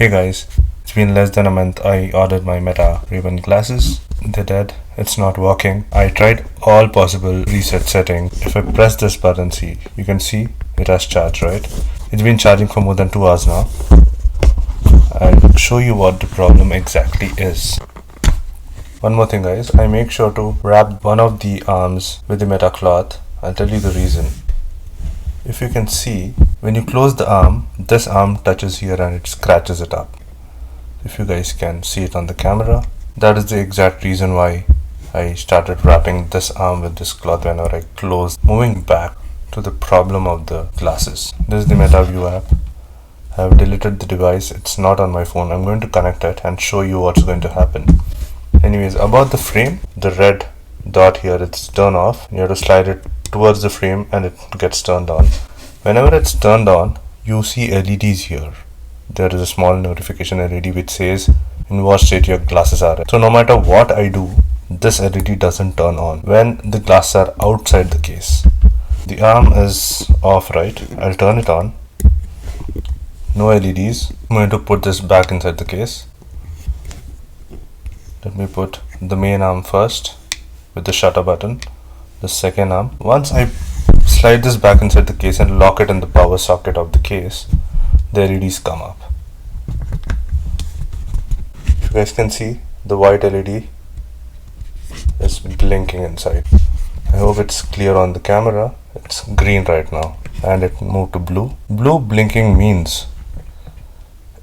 Hey guys, it's been less than a month. I ordered my Meta Ray-Ban glasses. They're dead. It's not working. I tried all possible reset settings. If I press this button, see, you can see it has charged, right? It's been charging for more than 2 hours now. I'll show you what the problem exactly is. One more thing guys, I make sure to wrap one of the arms with the Meta cloth. I'll tell you the reason. If you can see, when you close the arm, this arm touches here and it scratches it up. If you guys can see it on the camera, that is the exact reason why I started wrapping this arm with this cloth whenever I close. Moving back to the problem of the glasses. This is the MetaView app. I have deleted the device. It's not on my phone. I'm going to connect it and show you what's going to happen. Anyways, about the frame, the red dot here, it's turned off. You have to slide it towards the frame and it gets turned on. Whenever it's turned on, you see LEDs here. There is a small notification LED which says in what state your glasses are in. So no matter what I do, this LED doesn't turn on when the glasses are outside the case. The arm is off, right? I'll turn it on. No LEDs. I'm going to put this back inside the case. Let me put the main arm first with the shutter button. The second arm. Once I slide this back inside the case and lock it in the power socket of the case, the LEDs come up. If you guys can see, the white LED is blinking inside. I hope it's clear on the camera. It's green right now and it moved to blue. Blue blinking means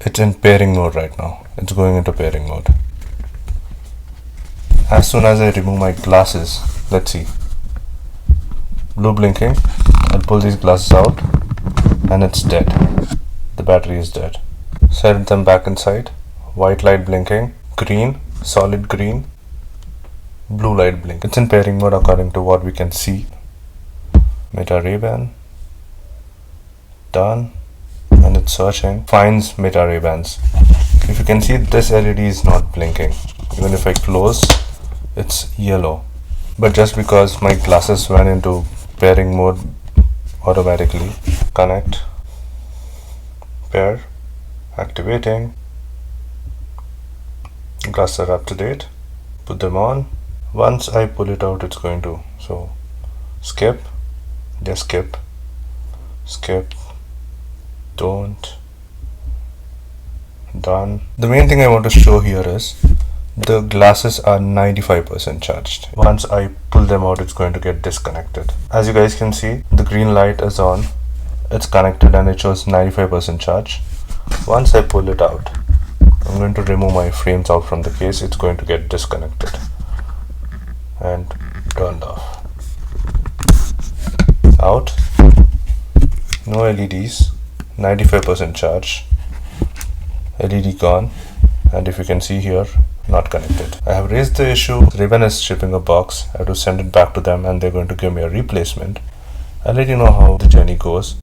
it's in pairing mode right now. It's going into pairing mode. As soon as I remove my glasses, let's see. Blue blinking. I'll pull these glasses out and it's dead. The battery is dead. Set them back inside. White light blinking. Green, solid green. Blue light blink. It's in pairing mode according to what we can see. Meta Ray-Ban. Done. And it's searching. Finds Meta Ray-Bans. If you can see, this LED is not blinking. Even if I close, it's yellow. But just because my glasses went into pairing mode automatically. Connect. Pair. Activating. Glasses are up to date. Put them on. Once I pull it out, it's going to. So skip. Just skip. Skip. Don't. Done. The main thing I want to show here is the glasses are 95% charged. Once I pull them out, it's going to get disconnected. As you guys can see, the green light is on. It's connected and it shows 95% charge. Once I pull it out, I'm going to remove my frames out from the case. It's going to get disconnected and turned off. Out. No LEDs. 95% charge. LED gone. And if you can see here, not connected. I have raised the issue. Ray-Ban is shipping a box. I have to send it back to them and they're going to give me a replacement. I'll let you know how the journey goes.